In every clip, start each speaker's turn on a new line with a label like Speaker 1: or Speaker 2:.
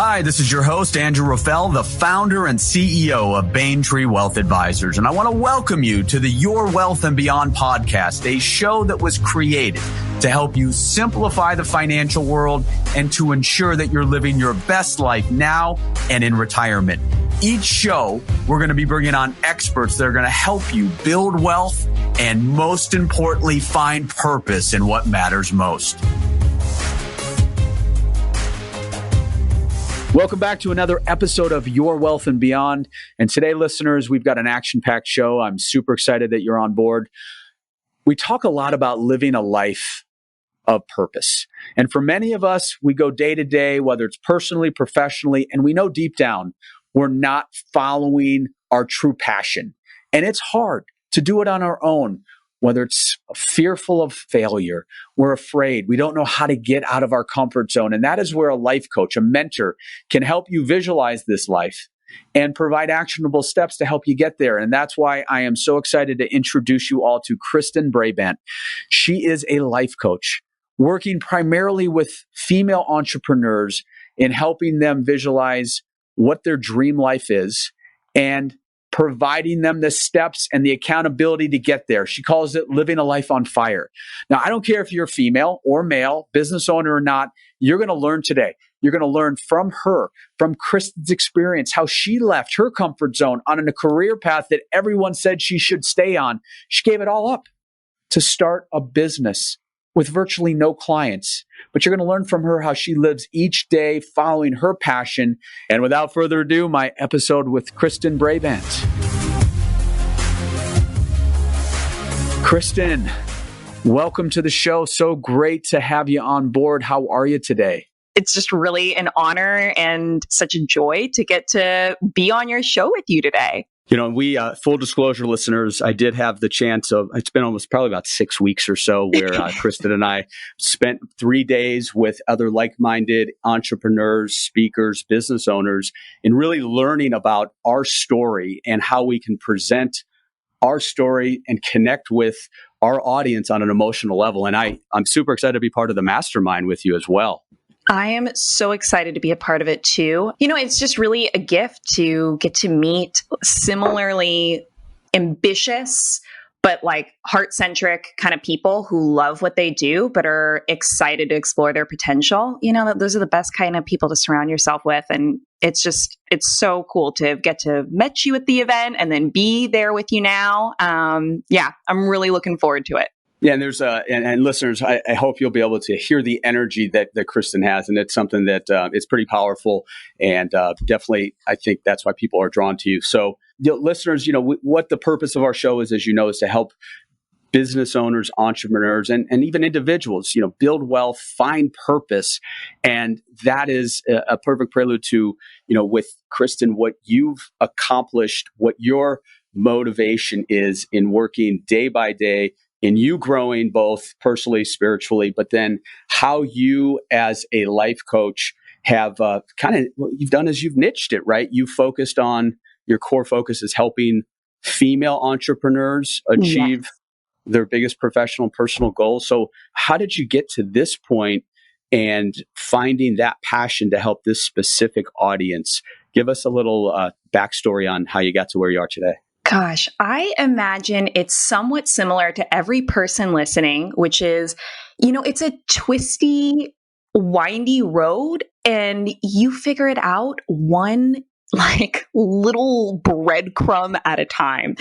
Speaker 1: Hi, this is your host, Andrew Rafal, the founder and CEO of Bayntree Wealth Advisors. And I want to welcome you to the Your Wealth and Beyond podcast, a show that was created to help you simplify the financial world and to ensure that you're living your best life now and in retirement. Each show, we're going to be bringing on experts that are going to help you build wealth and, most importantly, find purpose in what matters most. Welcome back to another episode of Your Wealth and Beyond. And today, listeners, we've got an action-packed show. I'm super excited that you're on board. We talk a lot about living a life of purpose. And for many of us, we go day to day, whether it's personally, professionally, and we know deep down we're not following our true passion. And it's hard to do it on our own. Whether it's fearful of failure, we're afraid, we don't know how to get out of our comfort zone. And that is where a life coach, a mentor, can help you visualize this life and provide actionable steps to help you get there. And that's why I am so excited to introduce you all to Kristin Brabant. She is a life coach working primarily with female entrepreneurs in helping them visualize what their dream life is and providing them the steps and the accountability to get there. She calls it living a life on fire. Now, I don't care if you're female or male, business owner or not, you're going to learn today. You're going to learn from her, from Kristin's experience, how she left her comfort zone on a career path that everyone said she should stay on. She gave it all up to start a business with virtually no clients. But you're going to learn from her how she lives each day following her passion. And without further ado, my episode with Kristin Brabant. Kristin, welcome to the show. So great to have you on board. How are you today?
Speaker 2: It's just really an honor and such a joy to get to be on your show with you today.
Speaker 1: You know, we, full disclosure listeners, I did have the chance of, it's been almost probably about 6 weeks or so where Kristin and I spent 3 days with other like-minded entrepreneurs, speakers, business owners, and really learning about our story and how we can present our story and connect with our audience on an emotional level. And I'm super excited to be part of the mastermind with you as well.
Speaker 2: I am so excited to be a part of it too. You know, it's just really a gift to get to meet similarly ambitious, but like heart-centric kind of people who love what they do, but are excited to explore their potential. You know, those are the best kind of people to surround yourself with. And it's so cool to get to meet you at the event and then be there with you now. I'm really looking forward to it.
Speaker 1: Yeah, and there's and listeners, I hope you'll be able to hear the energy that Kristin has, and it's something that it's pretty powerful, and definitely I think that's why people are drawn to you. So, listeners, what the purpose of our show is, as you know, is to help business owners, entrepreneurs, and even individuals, build wealth, find purpose, and that is a perfect prelude to with Kristin what you've accomplished, what your motivation is in working day by day. In you growing both personally, spiritually, but then how you as a life coach have what you've done is you've niched it, right? You focused on, your core focus is helping female entrepreneurs achieve their biggest professional personal goals. So how did you get to this point and finding that passion to help this specific audience? Give us a little backstory on how you got to where you are today.
Speaker 2: Gosh, I imagine it's somewhat similar to every person listening, which is, it's a twisty, windy road and you figure it out one little breadcrumb at a time.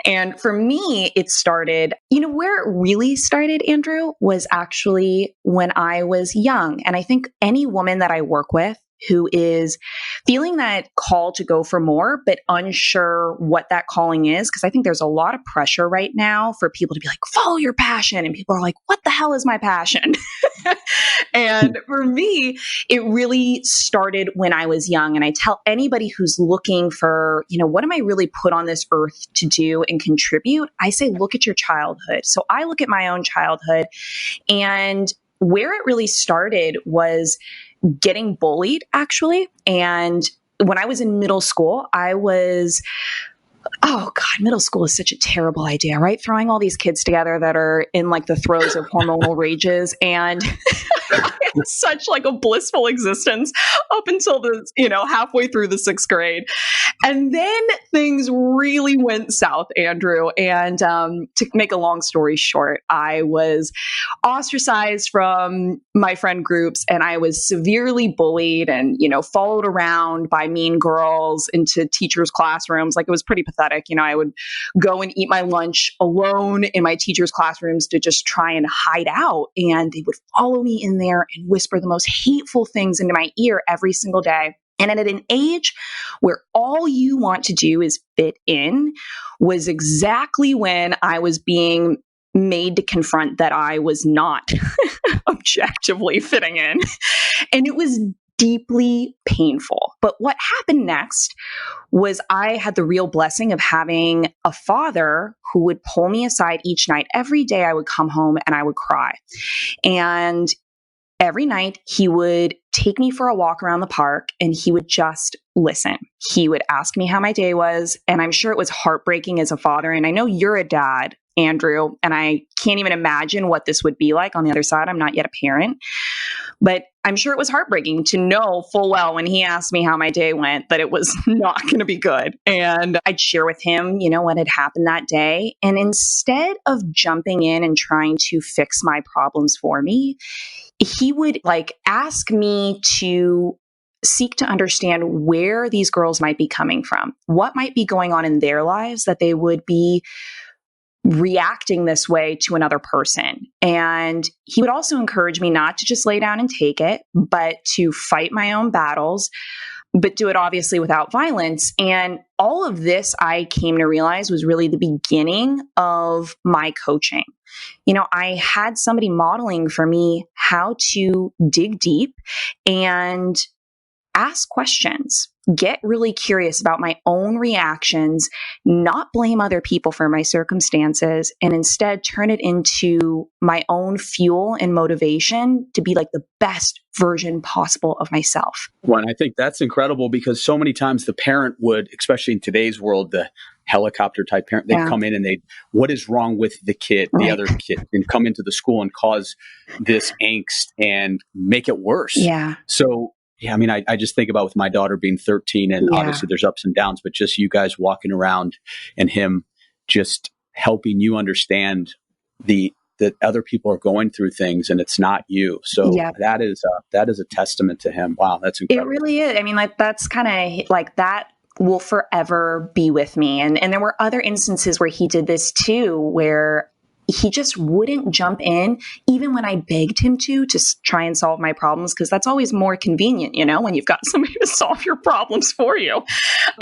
Speaker 2: And for me, it started, where it really started, Andrew, was actually when I was young. And I think any woman that I work with who is feeling that call to go for more, but unsure what that calling is. Because I think there's a lot of pressure right now for people to be like, follow your passion. And people are like, what the hell is my passion? And for me, it really started when I was young. And I tell anybody who's looking for, what am I really put on this earth to do and contribute? I say, look at your childhood. So I look at my own childhood, and where it really started was getting bullied, actually. And when I was in middle school, middle school is such a terrible idea, right? Throwing all these kids together that are in the throes of hormonal rages. And such like a blissful existence up until the, halfway through the 6th grade. And then things really went south, Andrew. And to make a long story short, I was ostracized from my friend groups, and I was severely bullied and, followed around by mean girls into teachers' classrooms. Like, it was pretty pathetic. I would go and eat my lunch alone in my teachers' classrooms to just try and hide out. And they would follow me in there and whisper the most hateful things into my ear every single day. And at an age where all you want to do is fit in was exactly when I was being made to confront that I was not objectively fitting in. And it was deeply painful. But what happened next was I had the real blessing of having a father who would pull me aside each night. Every day I would come home and I would cry. And every night he would take me for a walk around the park and he would just listen. He would ask me how my day was. And I'm sure it was heartbreaking as a father. And I know you're a dad, Andrew, and I can't even imagine what this would be like on the other side. I'm not yet a parent, but I'm sure it was heartbreaking to know full well when he asked me how my day went that it was not going to be good. And I'd share with him, what had happened that day. And instead of jumping in and trying to fix my problems for me, he would ask me to seek to understand where these girls might be coming from, what might be going on in their lives that they would be reacting this way to another person. And he would also encourage me not to just lay down and take it, but to fight my own battles, but do it obviously without violence. And all of this, I came to realize, was really the beginning of my coaching. I had somebody modeling for me how to dig deep and ask questions, get really curious about my own reactions, not blame other people for my circumstances, and instead turn it into my own fuel and motivation to be like the best version possible of myself.
Speaker 1: Well, and I think that's incredible because so many times the parent would, especially in today's world, the helicopter type parent, they'd come in and what is wrong with the kid, the other kid, and come into the school and cause this angst and make it worse.
Speaker 2: Yeah.
Speaker 1: So, yeah, I mean, I just think about with my daughter being 13 and obviously there's ups and downs, but just you guys walking around and him just helping you understand that other people are going through things and it's not you. So that is a testament to him. Wow, that's incredible.
Speaker 2: It really is. I mean, that's kind of that will forever be with me. And there were other instances where he did this too, where he just wouldn't jump in, even when I begged him to try and solve my problems, because that's always more convenient, when you've got somebody to solve your problems for you.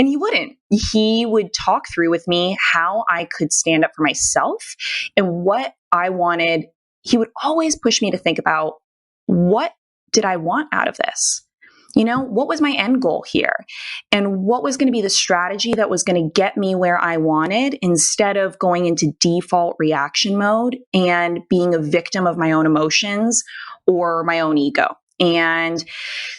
Speaker 2: And he wouldn't. He would talk through with me how I could stand up for myself and what I wanted. He would always push me to think about, what did I want out of this? What was my end goal here? And what was going to be the strategy that was going to get me where I wanted, instead of going into default reaction mode and being a victim of my own emotions or my own ego. And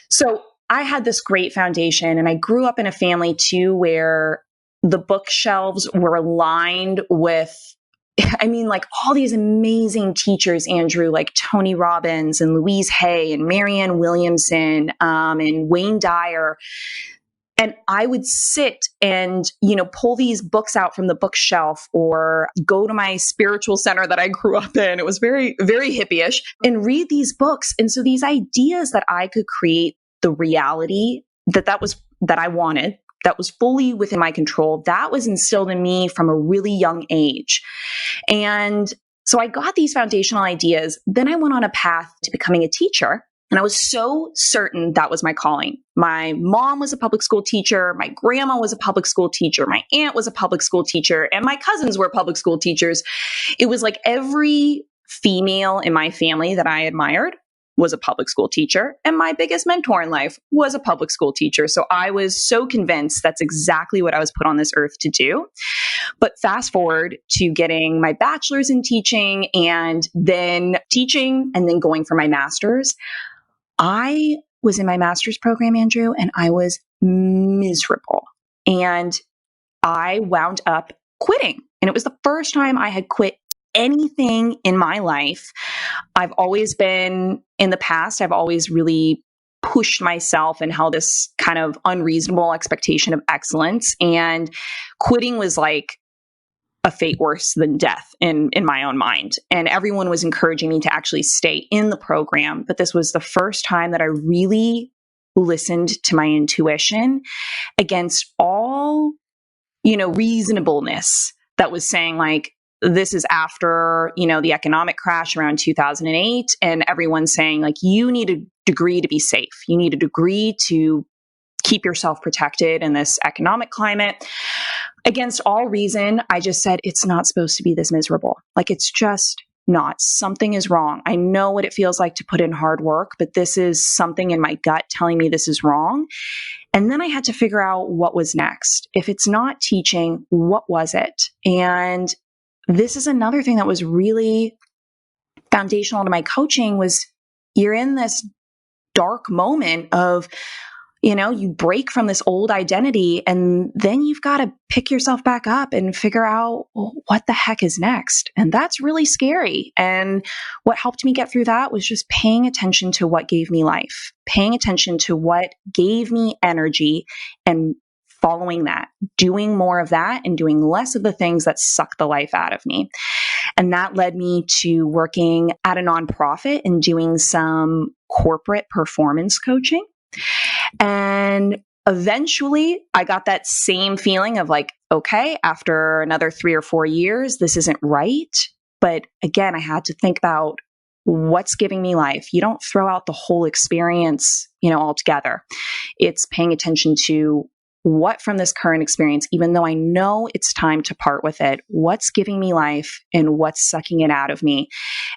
Speaker 2: so I had this great foundation, and I grew up in a family too, where the bookshelves were lined with all these amazing teachers, Andrew, like Tony Robbins and Louise Hay and Marianne Williamson, and Wayne Dyer. And I would sit and, pull these books out from the bookshelf or go to my spiritual center that I grew up in. It was very, very hippie-ish, and read these books. And so these ideas that I could create the reality that I wanted, that was fully within my control, that was instilled in me from a really young age. And so I got these foundational ideas. Then I went on a path to becoming a teacher. And I was so certain that was my calling. My mom was a public school teacher. My grandma was a public school teacher. My aunt was a public school teacher. And my cousins were public school teachers. It was like every female in my family that I admired was a public school teacher, and my biggest mentor in life was a public school teacher. So I was so convinced that's exactly what I was put on this earth to do. But fast forward to getting my bachelor's in teaching and then going for my master's. I was in my master's program, Andrew, and I was miserable. And I wound up quitting. And it was the first time I had quit anything in my life, I've always been, in the past, I've always really pushed myself and held this kind of unreasonable expectation of excellence. And quitting was like a fate worse than death in my own mind. And everyone was encouraging me to actually stay in the program. But this was the first time that I really listened to my intuition against all, reasonableness that was saying like, this is after, the economic crash around 2008. And everyone's saying like, you need a degree to be safe. You need a degree to keep yourself protected in this economic climate. Against all reason, I just said, it's not supposed to be this miserable. Like, it's just not. Something is wrong. I know what it feels like to put in hard work, but this is something in my gut telling me this is wrong. And then I had to figure out what was next. If it's not teaching, what was it? And this is another thing that was really foundational to my coaching was you're in this dark moment of, you break from this old identity and then you've got to pick yourself back up and figure out what the heck is next. And that's really scary. And what helped me get through that was just paying attention to what gave me life, paying attention to what gave me energy and following that, doing more of that and doing less of the things that suck the life out of me. And that led me to working at a nonprofit and doing some corporate performance coaching. And eventually I got that same feeling of like, okay, after another 3 or 4 years, this isn't right. But again, I had to think about what's giving me life. You don't throw out the whole experience, altogether. It's paying attention to what from this current experience, even though I know it's time to part with it, what's giving me life and what's sucking it out of me.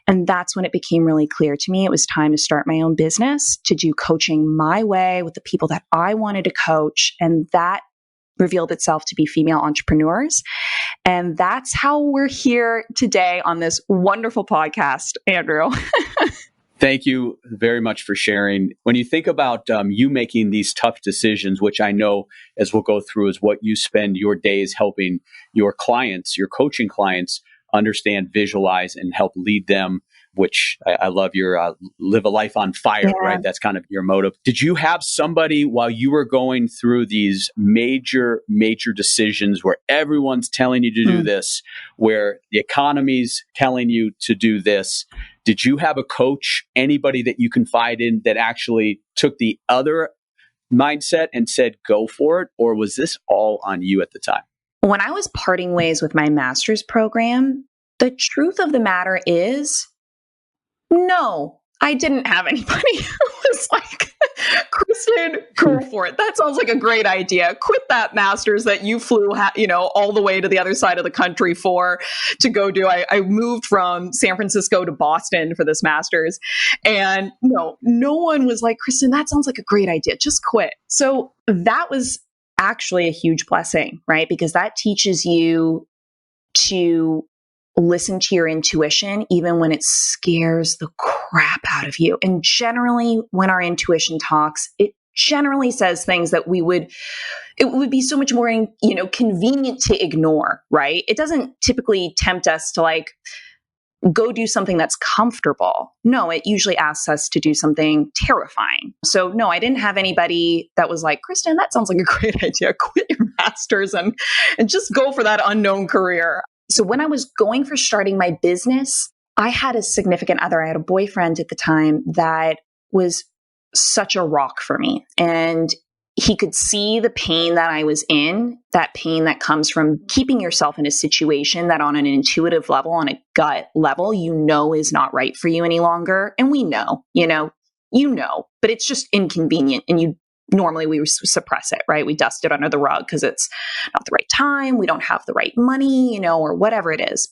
Speaker 2: And that's when it became really clear to me it was time to start my own business, to do coaching my way with the people that I wanted to coach. And that revealed itself to be female entrepreneurs. And that's how we're here today on this wonderful podcast, Andrew.
Speaker 1: Thank you very much for sharing. When you think about you making these tough decisions, which I know, as we'll go through, is what you spend your days helping your clients, your coaching clients, understand, visualize, and help lead them, which I love your live a life on fire, right? That's kind of your motive. Did you have somebody while you were going through these major decisions where everyone's telling you to do this, where the economy's telling you to do this? Did you have a coach, anybody that you confide in that actually took the other mindset and said, go for it? Or was this all on you at the time?
Speaker 2: When I was parting ways with my master's program, the truth of the matter is, no, I didn't have anybody who was like, Kristin, go for it. That sounds like a great idea. Quit that master's that you flew, all the way to the other side of the country to go do. I moved from San Francisco to Boston for this master's. And no one was like, Kristin, that sounds like a great idea. Just quit. So that was actually a huge blessing, right? Because that teaches you to listen to your intuition, even when it scares the crap out of you. And generally, when our intuition talks, it generally says things that it would be so much more, convenient to ignore, right? It doesn't typically tempt us to like go do something that's comfortable. No, it usually asks us to do something terrifying. So no, I didn't have anybody that was like, Kristin, that sounds like a great idea. Quit your master's and just go for that unknown career. So when I was going for starting my business, I had a significant other. I had a boyfriend at the time that was such a rock for me. And he could see the pain that I was in, that pain that comes from keeping yourself in a situation that on an intuitive level, on a gut level, is not right for you any longer. And we know, but it's just inconvenient. And normally we suppress it, right? We dust it under the rug because it's not the right time. We don't have the right money, or whatever it is.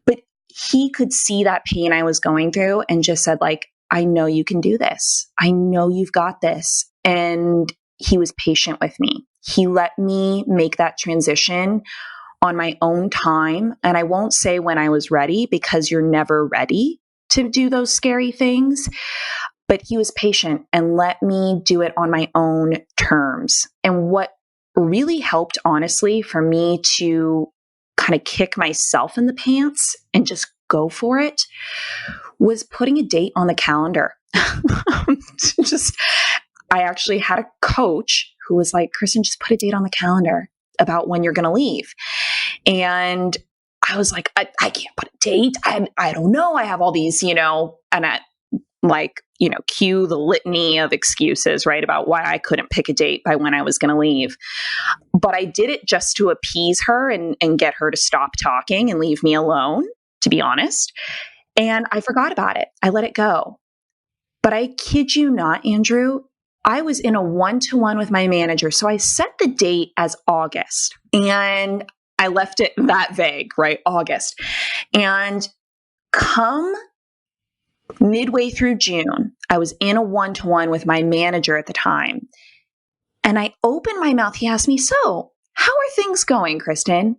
Speaker 2: But he could see that pain I was going through and just said like, I know you can do this. I know you've got this. And he was patient with me. He let me make that transition on my own time. And I won't say when I was ready because you're never ready to do those scary things. But he was patient and let me do it on my own terms. And what really helped, honestly, for me to kind of kick myself in the pants and just go for it was putting a date on the calendar. Just, I actually had a coach who was like, Kristin, just put a date on the calendar about when you're going to leave. And I was like, I can't put a date. I don't know. I have all these, and I cue the litany of excuses, right? About why I couldn't pick a date by when I was going to leave. But I did it just to appease her and get her to stop talking and leave me alone, to be honest. And I forgot about it. I let it go. But I kid you not, Andrew, I was in a one-to-one with my manager. So I set the date as August and I left it that vague, right? August. And come midway through June, I was in a one-to-one with my manager at the time. And I opened my mouth. He asked me, so how are things going, Kristin?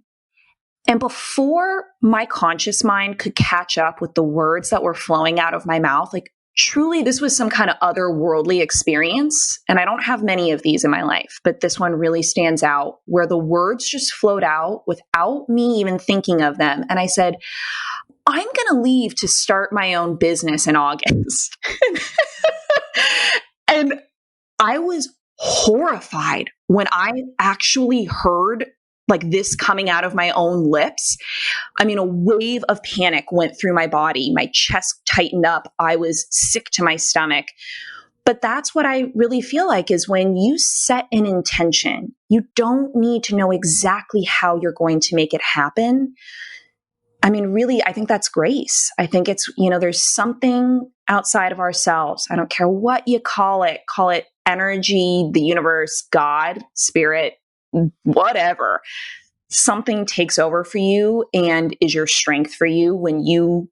Speaker 2: And before my conscious mind could catch up with the words that were flowing out of my mouth, like truly, this was some kind of otherworldly experience. And I don't have many of these in my life, but this one really stands out where the words just flowed out without me even thinking of them. And I said, I'm going to leave to start my own business in August. And I was horrified when I actually heard like this coming out of my own lips. I mean, a wave of panic went through my body. My chest tightened up. I was sick to my stomach. But that's what I really feel like is when you set an intention, you don't need to know exactly how you're going to make it happen. I mean, really, I think that's grace. I think it's, there's something outside of ourselves. I don't care what you call it energy, the universe, God, spirit, whatever. Something takes over for you and is your strength for you when you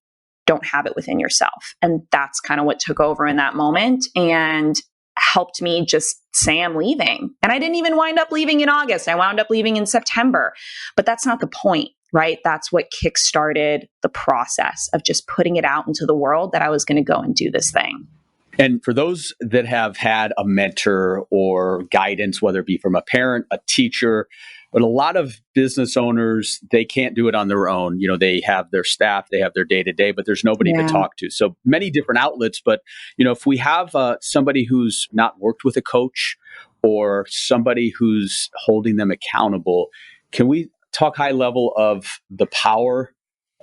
Speaker 2: don't have it within yourself. And that's kind of what took over in that moment and helped me just say I'm leaving. And I didn't even wind up leaving in August. I wound up leaving in September. But that's not the point, right? That's what kickstarted the process of just putting it out into the world that I was going to go and do this thing.
Speaker 1: And for those that have had a mentor or guidance, whether it be from a parent, a teacher, but a lot of business owners, they can't do it on their own. They have their staff, they have their day-to-day, but there's nobody to talk to. So many different outlets. But, if we have somebody who's not worked with a coach or somebody who's holding them accountable, can we talk high level of the power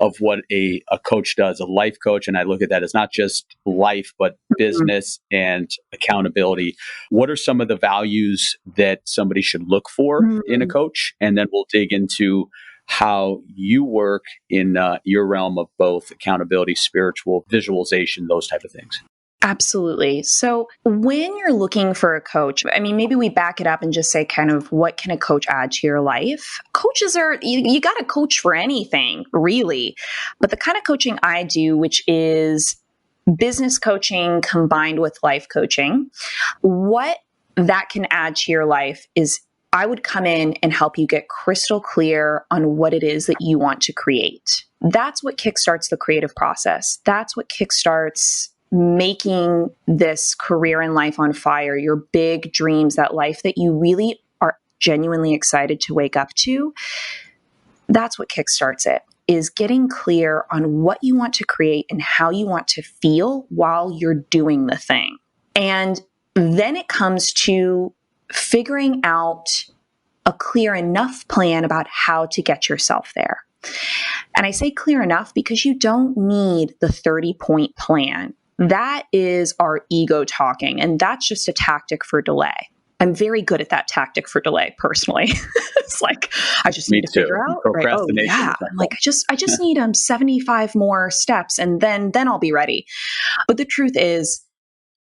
Speaker 1: of what a coach does, a life coach? And I look at that as not just life, but business and accountability. What are some of the values that somebody should look for in a coach? And then we'll dig into how you work in your realm of both accountability, spiritual, visualization, those type of things.
Speaker 2: Absolutely. So when you're looking for a coach, I mean, maybe we back it up and just say kind of what can a coach add to your life? Coaches you got to coach for anything, really. But the kind of coaching I do, which is business coaching combined with life coaching, what that can add to your life is I would come in and help you get crystal clear on what it is that you want to create. That's what kickstarts the creative process. That's what kickstarts making this career and life on fire, your big dreams, that life that you really are genuinely excited to wake up to. That's what kickstarts it, is getting clear on what you want to create and how you want to feel while you're doing the thing. And then it comes to figuring out a clear enough plan about how to get yourself there. And I say clear enough because you don't need the 30-point plan. That is our ego talking, and that's just a tactic for delay. I'm very good at that tactic for delay, personally. It's like, I just need to figure out, right? Oh yeah. I'm like, I just need 75 more steps and then I'll be ready. But the truth is,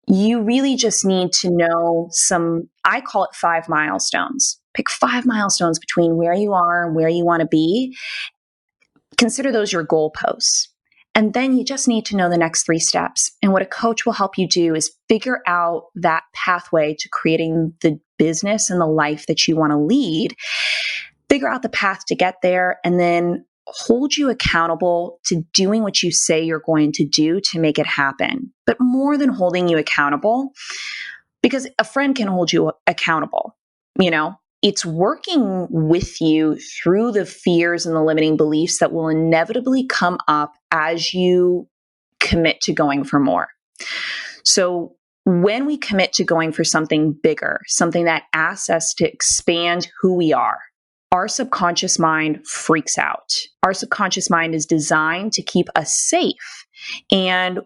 Speaker 2: you really just need to know I call it 5 milestones. Pick 5 milestones between where you are and where you want to be. Consider those your goalposts. And then you just need to know the next 3 steps. And what a coach will help you do is figure out that pathway to creating the business and the life that you want to lead, figure out the path to get there, and then hold you accountable to doing what you say you're going to do to make it happen. But more than holding you accountable, because a friend can hold you accountable, it's working with you through the fears and the limiting beliefs that will inevitably come up as you commit to going for more. So when we commit to going for something bigger, something that asks us to expand who we are, our subconscious mind freaks out. Our subconscious mind is designed to keep us safe, and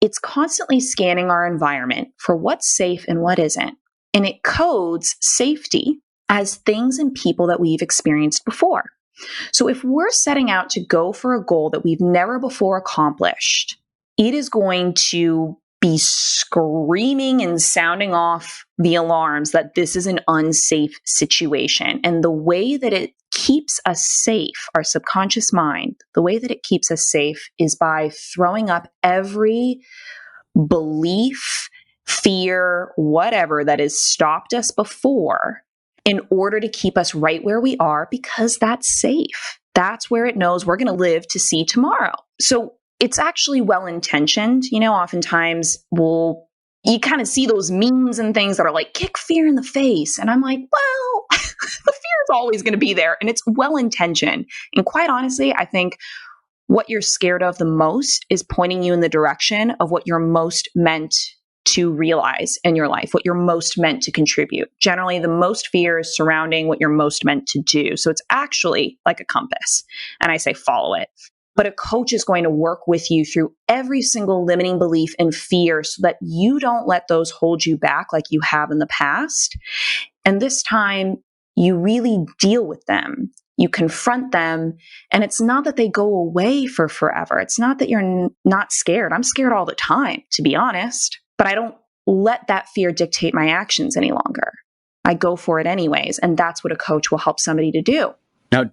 Speaker 2: it's constantly scanning our environment for what's safe and what isn't. And it codes safety as things and people that we've experienced before. So if we're setting out to go for a goal that we've never before accomplished, it is going to be screaming and sounding off the alarms that this is an unsafe situation. And the way that it keeps us safe, our subconscious mind, the way that it keeps us safe is by throwing up every belief, fear, whatever that has stopped us before in order to keep us right where we are, because that's safe. That's where it knows we're going to live to see tomorrow. So it's actually well-intentioned. Oftentimes you kind of see those memes and things that are like, kick fear in the face. And I'm like, well, the fear is always going to be there, and it's well-intentioned. And quite honestly, I think what you're scared of the most is pointing you in the direction of what you're most meant to realize in your life, what you're most meant to contribute. Generally, the most fear is surrounding what you're most meant to do. So it's actually like a compass. And I say, follow it. But a coach is going to work with you through every single limiting belief and fear so that you don't let those hold you back like you have in the past. And this time, you really deal with them. You confront them. And it's not that they go away for forever. It's not that you're not scared. I'm scared all the time, to be honest. But I don't let that fear dictate my actions any longer. I go for it anyways. And that's what a coach will help somebody to do.
Speaker 1: Now,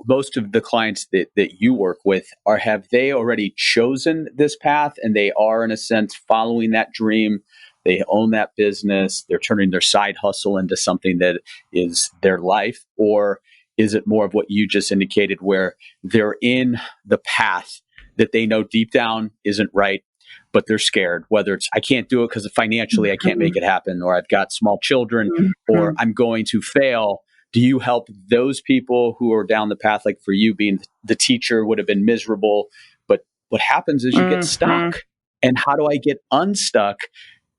Speaker 1: most of the clients that you work with, have they already chosen this path and they are, in a sense, following that dream? They own that business. They're turning their side hustle into something that is their life? Or is it more of what you just indicated, where they're in the path that they know deep down isn't right, but they're scared, whether it's, I can't do it because financially I can't make it happen, or I've got small children, or I'm going to fail. Do you help those people who are down the path, like for you being the teacher would have been miserable, but what happens is you get stuck. And how do I get unstuck?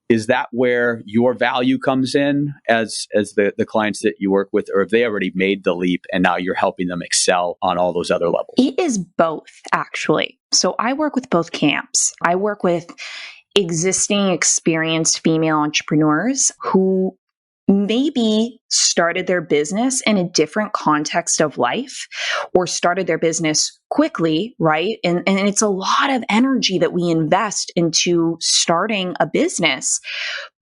Speaker 1: Is that where your value comes in as the clients that you work with, or have they already made the leap and now you're helping them excel on all those other levels?
Speaker 2: It is both, actually. So I work with both camps. I work with existing, experienced female entrepreneurs who maybe started their business in a different context of life, or started their business quickly, right? And it's a lot of energy that we invest into starting a business,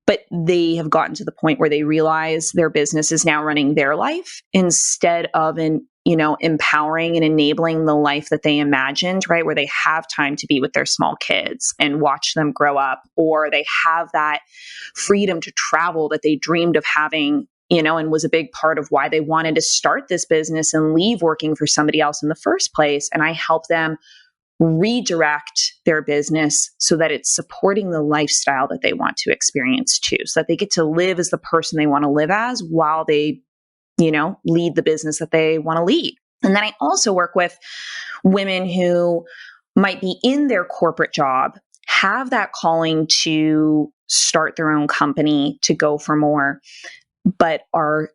Speaker 2: but they have gotten to the point where they realize their business is now running their life instead of empowering and enabling the life that they imagined, right? Where they have time to be with their small kids and watch them grow up, or they have that freedom to travel that they dreamed of having, and was a big part of why they wanted to start this business and leave working for somebody else in the first place. And I help them redirect their business so that it's supporting the lifestyle that they want to experience too, so that they get to live as the person they want to live as while they lead the business that they want to lead. And then I also work with women who might be in their corporate job, have that calling to start their own company, to go for more, but are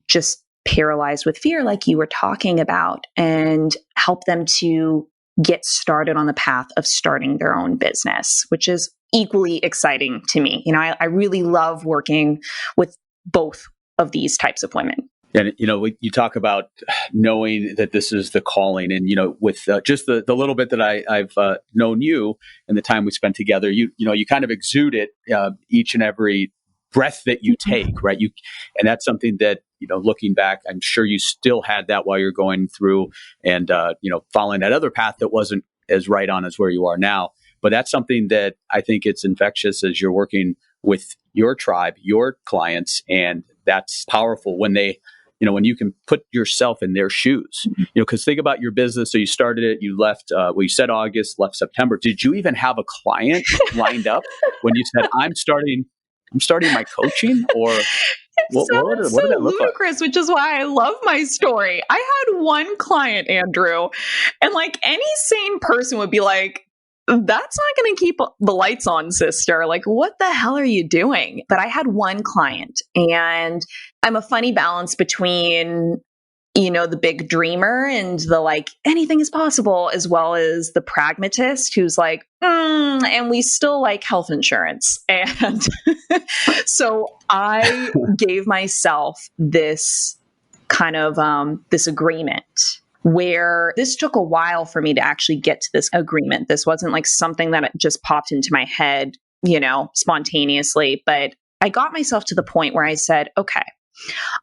Speaker 2: just paralyzed with fear, like you were talking about, and help them to get started on the path of starting their own business, which is equally exciting to me. I really love working with both of these types of women.
Speaker 1: And, you talk about knowing that this is the calling, and, with just the little bit that I've known you and the time we spent together, you kind of exude it each and every breath that you take, right? And that's something that, looking back, I'm sure you still had that while you're going through and, following that other path that wasn't as right on as where you are now. But that's something that I think it's infectious as you're working with your tribe, your clients, and that's powerful when when you can put yourself in their shoes, because think about your business. So you started it, you left, you said August, left September. Did you even have a client lined up when you said, I'm starting my coaching? Or
Speaker 2: Sounds
Speaker 1: what
Speaker 2: so
Speaker 1: did that look like?
Speaker 2: ludicrous, which is why I love my story. I had one client, Andrew, and like any sane person would be like, that's not going to keep the lights on, sister. Like, what the hell are you doing? But I had one client, and I'm a funny balance between, the big dreamer and the like, anything is possible, as well as the pragmatist who's like, and we still like health insurance. And so I gave myself this kind of this agreement where this took a while for me to actually get to this agreement. This wasn't like something that just popped into my head, spontaneously, but I got myself to the point where I said, okay,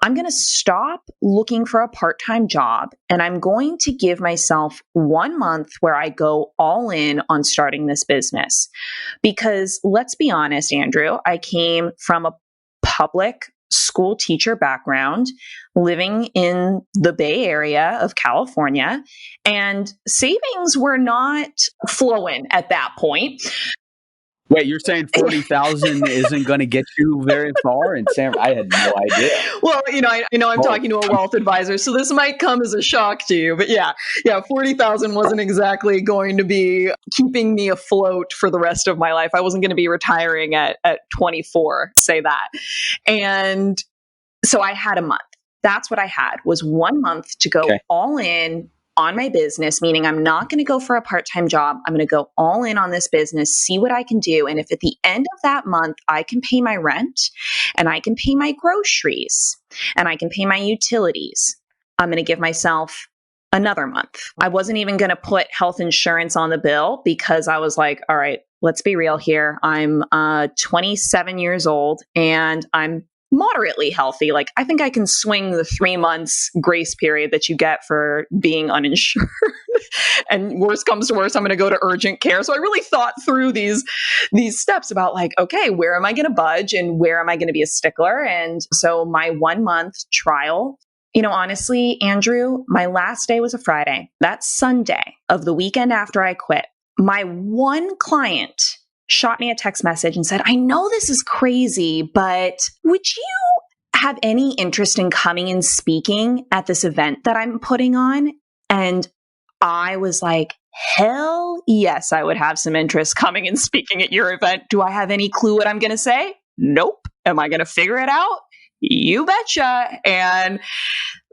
Speaker 2: I'm going to stop looking for a part-time job, and I'm going to give myself 1 month where I go all in on starting this business. Because let's be honest, Andrew, I came from a public school teacher background, living in the Bay Area of California, and savings were not flowing at that point.
Speaker 1: Wait, you're saying 40,000 isn't going to get you very far in San? I had no idea.
Speaker 2: Well, I know I'm talking to a wealth advisor, so this might come as a shock to you. But yeah, 40,000 wasn't exactly going to be keeping me afloat for the rest of my life. I wasn't going to be retiring at 24, say that. And so I had a month. That's what I had, was 1 month to go all in on my business, meaning I'm not going to go for a part-time job. I'm going to go all in on this business, see what I can do. And if at the end of that month, I can pay my rent and I can pay my groceries and I can pay my utilities, I'm going to give myself another month. I wasn't even going to put health insurance on the bill because I was like, all right, let's be real here. I'm 27 years old and I'm moderately healthy. Like, I think I can swing the 3 months grace period that you get for being uninsured. And worst comes to worst, I'm going to go to urgent care. So I really thought through these steps about like, okay, where am I going to budge and where am I going to be a stickler? And so my 1 month trial, honestly, Andrew, my last day was a Friday. That Sunday of the weekend after I quit, my one client shot me a text message and said, I know this is crazy, but would you have any interest in coming and speaking at this event that I'm putting on? And I was like, hell yes, I would have some interest coming and speaking at your event. Do I have any clue what I'm going to say? Nope. Am I going to figure it out? You betcha. And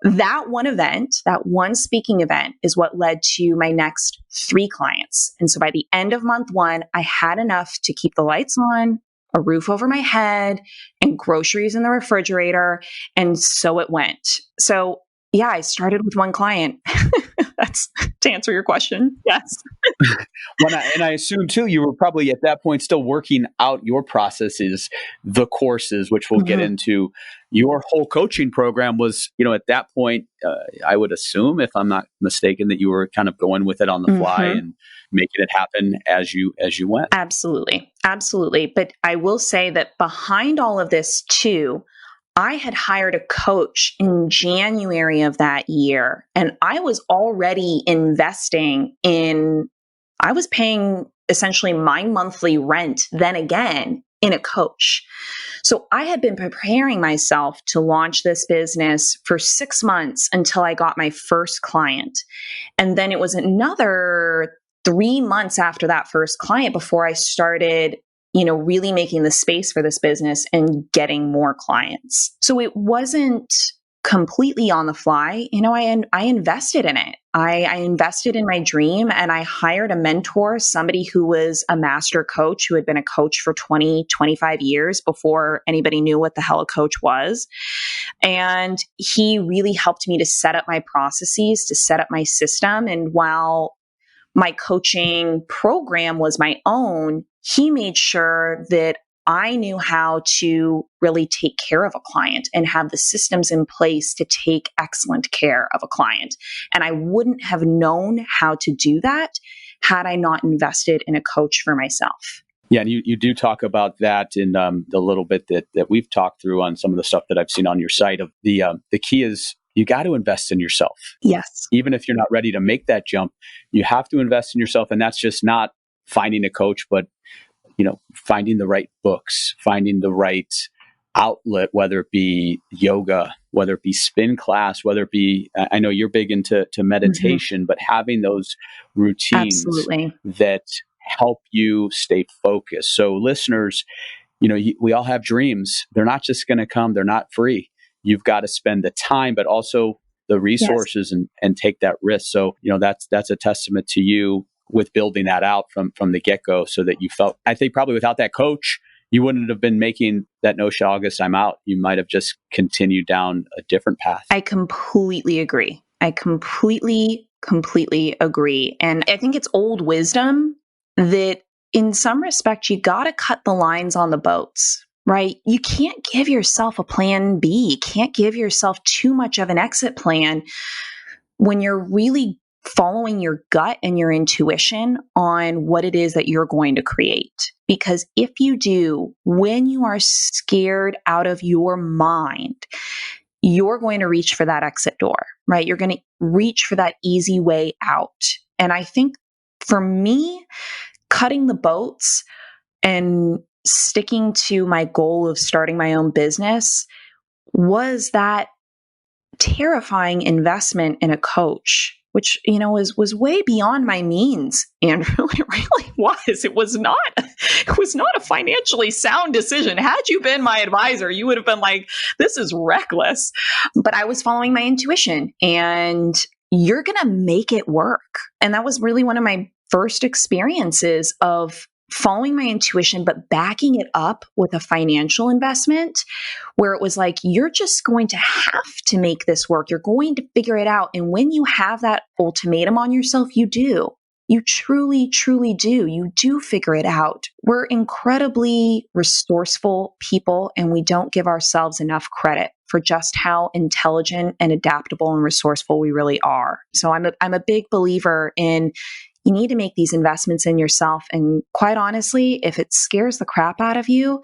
Speaker 2: that one event, that one speaking event, is what led to my next 3 clients. And so by the end of month 1, I had enough to keep the lights on, a roof over my head, and groceries in the refrigerator. And so it went. So yeah, I started with one client. That's to answer your question. Yes.
Speaker 1: And I assume too, you were probably at that point still working out your processes, the courses, which we'll get into. Your whole coaching program was, at that point, I would assume, if I'm not mistaken, that you were kind of going with it on the fly and making it happen as you went.
Speaker 2: Absolutely. Absolutely. But I will say that behind all of this too, I had hired a coach in January of that year, and I was already investing I was paying essentially my monthly rent then again in a coach. So I had been preparing myself to launch this business for 6 months until I got my first client. And then it was another 3 months after that first client before I started really making the space for this business and getting more clients. So it wasn't completely on the fly. I invested in it. I invested in my dream, and I hired a mentor, somebody who was a master coach, who had been a coach for 20, 25 years before anybody knew what the hell a coach was. And he really helped me to set up my processes, to set up my system. And while my coaching program was my own, he made sure that I knew how to really take care of a client and have the systems in place to take excellent care of a client. And I wouldn't have known how to do that had I not invested in a coach for myself.
Speaker 1: Yeah, and you do talk about that in the little bit that we've talked through on some of the stuff that I've seen on your site. Of the key is you got to invest in yourself.
Speaker 2: Yes.
Speaker 1: Even if you're not ready to make that jump, you have to invest in yourself. And that's just not finding a coach, but finding the right books, finding the right outlet, whether it be yoga, whether it be spin class, whether it be, I know you're big into meditation, but having those routines
Speaker 2: Absolutely.
Speaker 1: that help you stay focused. So listeners, we all have dreams. They're not just going to come. They're not free. You've got to spend the time, but also the
Speaker 2: Yes.
Speaker 1: resources and take that risk. So, that's a testament to you with building that out from the get-go, so that you felt, I think probably without that coach, you wouldn't have been making that no shit August, I'm out. You might have just continued down a different path.
Speaker 2: I completely agree. I completely agree. And I think it's old wisdom that in some respect, you got to cut the lines on the boats, right? You can't give yourself a plan B. You can't give yourself too much of an exit plan when you're really following your gut and your intuition on what it is that you're going to create. Because if you do, when you are scared out of your mind, you're going to reach for that exit door, right? You're going to reach for that easy way out. And I think for me, cutting the boats and sticking to my goal of starting my own business was that terrifying investment in a coach, which, was way beyond my means. Andrew, it really was. It was not a financially sound decision. Had you been my advisor, you would have been like, this is reckless. But I was following my intuition, and you're going to make it work. And that was really one of my first experiences of following my intuition, but backing it up with a financial investment where it was like, you're just going to have to make this work. You're going to figure it out. And when you have that ultimatum on yourself, you do. You truly, truly do. You do figure it out. We're incredibly resourceful people, and we don't give ourselves enough credit for just how intelligent and adaptable and resourceful we really are. So I'm a big believer in, you need to make these investments in yourself. And quite honestly, if it scares the crap out of you,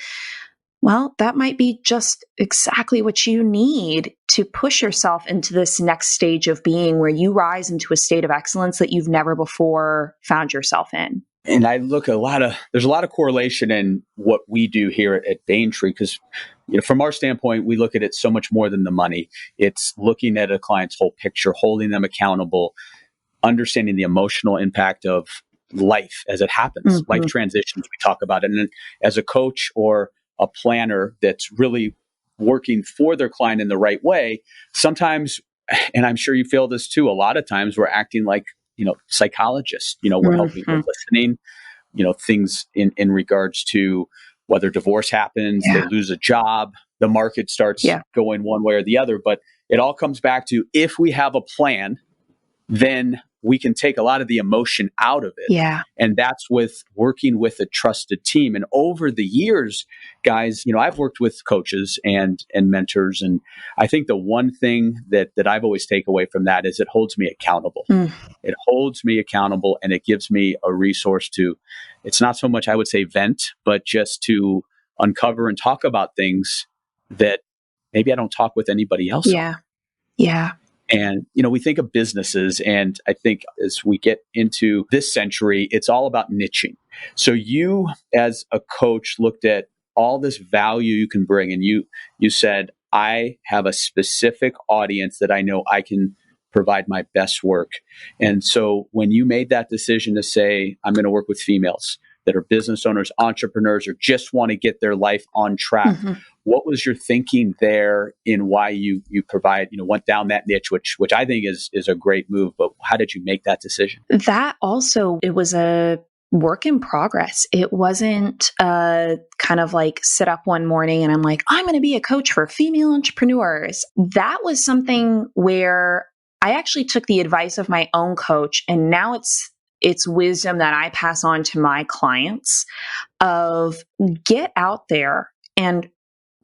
Speaker 2: well, that might be just exactly what you need to push yourself into this next stage of being, where you rise into a state of excellence that you've never before found yourself in.
Speaker 1: And I look there's a lot of correlation in what we do here at Bayntree, because from our standpoint, we look at it so much more than the money. It's looking at a client's whole picture, holding them accountable, understanding the emotional impact of life as it happens, life transitions, we talk about it. And then as a coach or a planner that's really working for their client in the right way, sometimes, and I'm sure you feel this too, a lot of times we're acting like, psychologists, we're helping, we're listening, things in regards to whether divorce happens, they lose a job, the market starts going one way or the other. But it all comes back to, if we have a plan, then we can take a lot of the emotion out of it.
Speaker 2: Yeah.
Speaker 1: And that's with working with a trusted team. And over the years, guys, I've worked with coaches and mentors. And I think the one thing that I've always taken away from that is it holds me accountable. It holds me accountable, and it gives me a resource to, it's not so much, I would say, vent, but just to uncover and talk about things that maybe I don't talk with anybody else on.
Speaker 2: Yeah. Yeah.
Speaker 1: And, we think of businesses, and I think as we get into this century, it's all about niching. So you, as a coach, looked at all this value you can bring, and you said, I have a specific audience that I know I can provide my best work. And so when you made that decision to say, I'm going to work with females that are business owners, entrepreneurs, or just want to get their life on track, what was your thinking there in why you provide, went down that niche, which I think is a great move, but how did you make that decision?
Speaker 2: That also, it was a work in progress. It wasn't kind of like sit up one morning and I'm like, I'm going to be a coach for female entrepreneurs. That was something where I actually took the advice of my own coach, and now it's wisdom that I pass on to my clients of, get out there and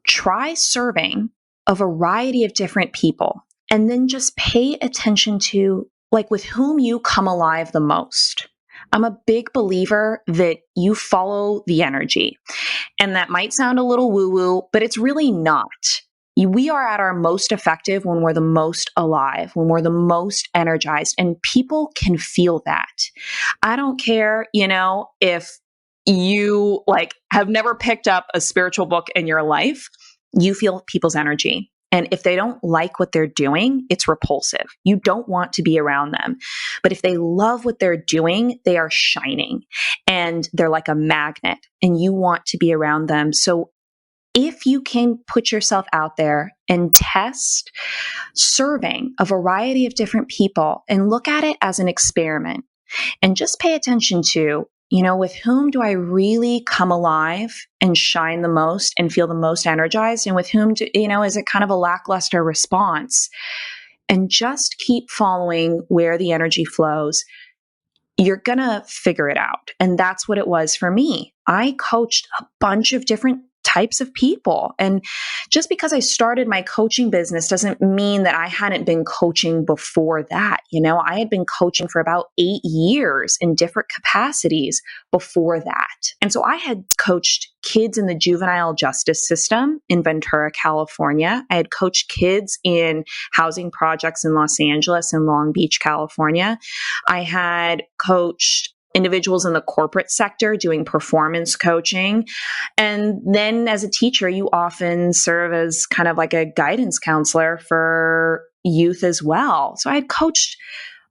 Speaker 2: try serving a variety of different people, and then just pay attention to like with whom you come alive the most. I'm a big believer that you follow the energy, and that might sound a little woo-woo, but it's really not. We are at our most effective when we're the most alive, when we're the most energized, and people can feel that. I don't care, if you have never picked up a spiritual book in your life. you feel people's energy. And if they don't like what they're doing, it's repulsive. You don't want to be around them. But if they love what they're doing, they are shining and they're like a magnet and you want to be around them. So if you can put yourself out there and test serving a variety of different people and look at it as an experiment and just pay attention to, with whom do I really come alive and shine the most and feel the most energized? And with whom, is it kind of a lackluster response? And just keep following where the energy flows. You're going to figure it out. And that's what it was for me. I coached a bunch of different types of people. And just because I started my coaching business doesn't mean that I hadn't been coaching before that. I had been coaching for about 8 years in different capacities before that. And so I had coached kids in the juvenile justice system in Ventura, California. I had coached kids in housing projects in Los Angeles and Long Beach, California. I had coached individuals in the corporate sector doing performance coaching. And then as a teacher, you often serve as kind of like a guidance counselor for youth as well. So I had coached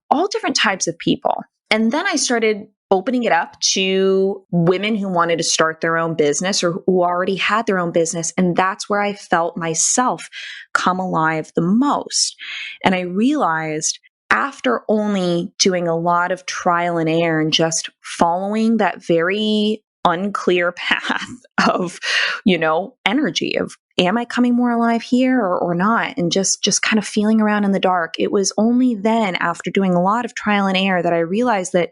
Speaker 2: all different types of people. And then I started opening it up to women who wanted to start their own business or who already had their own business. And that's where I felt myself come alive the most. And I realized after only doing a lot of trial and error and just following that very unclear path of, energy of, am I coming more alive here or not? And just kind of feeling around in the dark. It was only then after doing a lot of trial and error that I realized that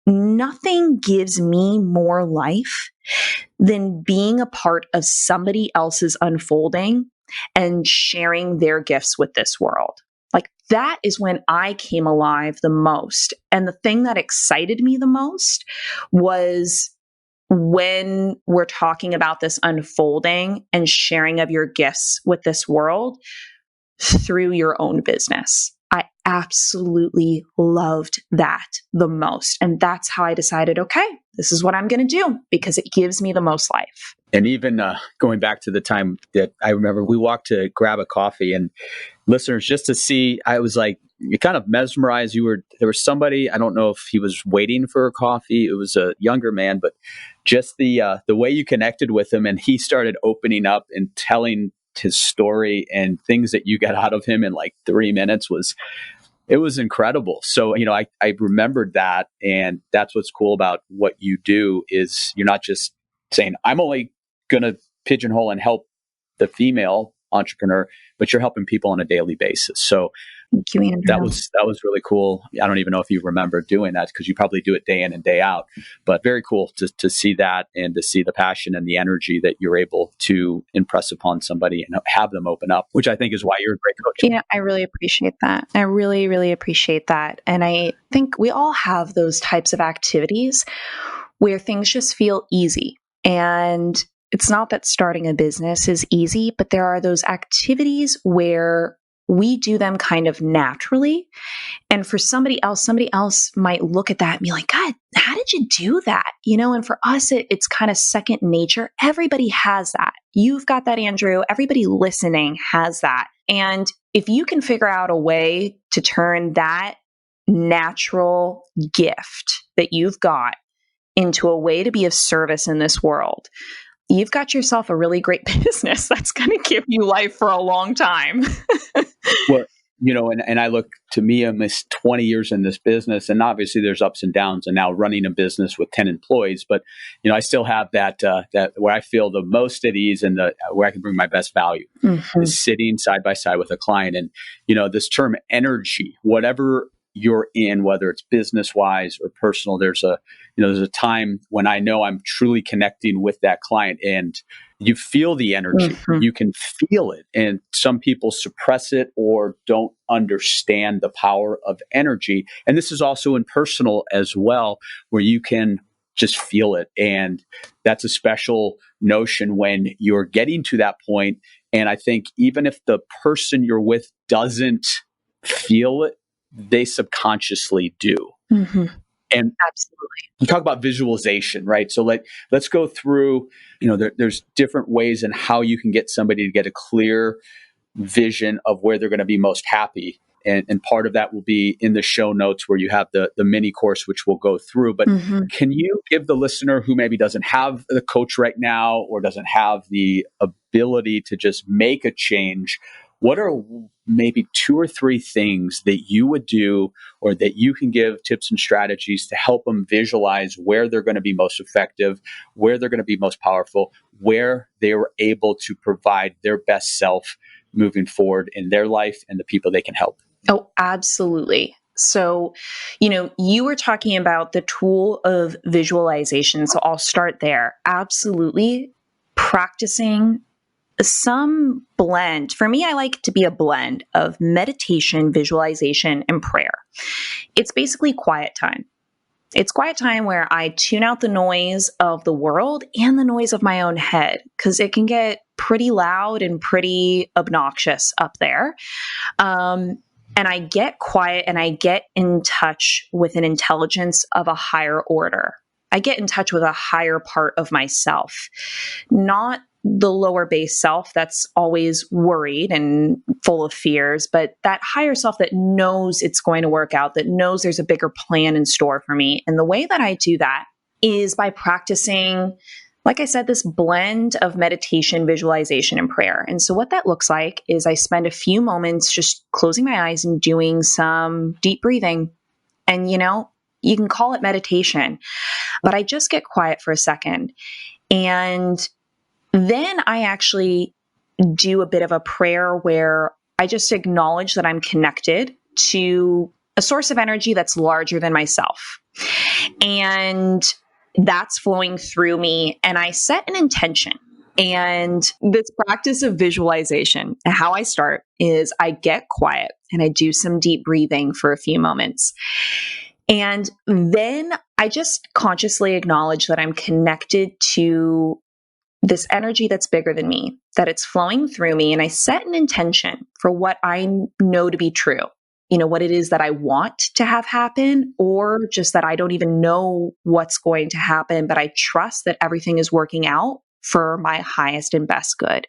Speaker 2: nothing gives me more life than being a part of somebody else's unfolding and sharing their gifts with this world. Like that is when I came alive the most. And the thing that excited me the most was when we're talking about this unfolding and sharing of your gifts with this world through your own business. I absolutely loved that the most. And that's how I decided, okay, this is what I'm going to do because it gives me the most life.
Speaker 1: And even going back to the time that I remember we walked to grab a coffee, and listeners, just to see, I was like, you kind of mesmerized. There was somebody, I don't know if he was waiting for a coffee. It was a younger man, but just the way you connected with him, and he started opening up and telling his story and things that you got out of him in like 3 minutes it was incredible. So, I remembered that. And that's what's cool about what you do is you're not just saying, I'm only going to pigeonhole and help the female entrepreneur, but you're helping people on a daily basis. So
Speaker 2: thank you, Andrew.
Speaker 1: that was really cool. I don't even know if you remember doing that because you probably do it day in and day out, but very cool to see that and to see the passion and the energy that you're able to impress upon somebody and have them open up, which I think is why you're a great coach.
Speaker 2: I really appreciate that. I really, really appreciate that. And I think we all have those types of activities where things just feel easy. And it's not that starting a business is easy, but there are those activities where we do them kind of naturally. And for somebody else might look at that and be like, God, how did you do that? And for us, it's kind of second nature. Everybody has that. You've got that, Andrew. Everybody listening has that. And if you can figure out a way to turn that natural gift that you've got into a way to be of service in this world, you've got yourself a really great business that's going to give you life for a long time.
Speaker 1: Well, and I look, to me, I'm 20 years in this business, and obviously there's ups and downs, and now running a business with 10 employees, but I still have that where I feel the most at ease and where I can bring my best value is sitting side by side with a client. And this term energy, whatever you're in, whether it's business wise or personal, there's a time when I know I'm truly connecting with that client, and you feel the energy, you can feel it. And some people suppress it or don't understand the power of energy. And this is also in personal as well, where you can just feel it. And that's a special notion when you're getting to that point. And I think even if the person you're with doesn't feel it, they subconsciously do. And
Speaker 2: Absolutely.
Speaker 1: you talk about visualization, right? So let's go through, there's different ways in how you can get somebody to get a clear vision of where they're going to be most happy. And part of that will be in the show notes where you have the mini course, which we'll go through. But
Speaker 2: Mm-hmm.
Speaker 1: can you give the listener who maybe doesn't have the coach right now or doesn't have the ability to just make a change, what are maybe 2 or 3 things that you would do or that you can give tips and strategies to help them visualize where they're going to be most effective, where they're going to be most powerful, where they were able to provide their best self moving forward in their life and the people they can help?
Speaker 2: Oh, absolutely. So, you were talking about the tool of visualization. So I'll start there. Absolutely. Practicing some blend. For me, I like to be a blend of meditation, visualization, and prayer. It's basically quiet time. It's quiet time where I tune out the noise of the world and the noise of my own head because it can get pretty loud and pretty obnoxious up there. And I get quiet and I get in touch with an intelligence of a higher order. I get in touch with a higher part of myself, not the lower base self that's always worried and full of fears, but that higher self that knows it's going to work out, that knows there's a bigger plan in store for me. And the way that I do that is by practicing, like I said, this blend of meditation, visualization, and prayer. And so what that looks like is I spend a few moments just closing my eyes and doing some deep breathing. And, you can call it meditation, but I just get quiet for a second. And then I actually do a bit of a prayer where I just acknowledge that I'm connected to a source of energy that's larger than myself. And that's flowing through me. And I set an intention. And this practice of visualization, how I start is I get quiet and I do some deep breathing for a few moments. And then I just consciously acknowledge that I'm connected to this energy that's bigger than me, that it's flowing through me. And I set an intention for what I know to be true. What it is that I want to have happen, or just that I don't even know what's going to happen, but I trust that everything is working out for my highest and best good.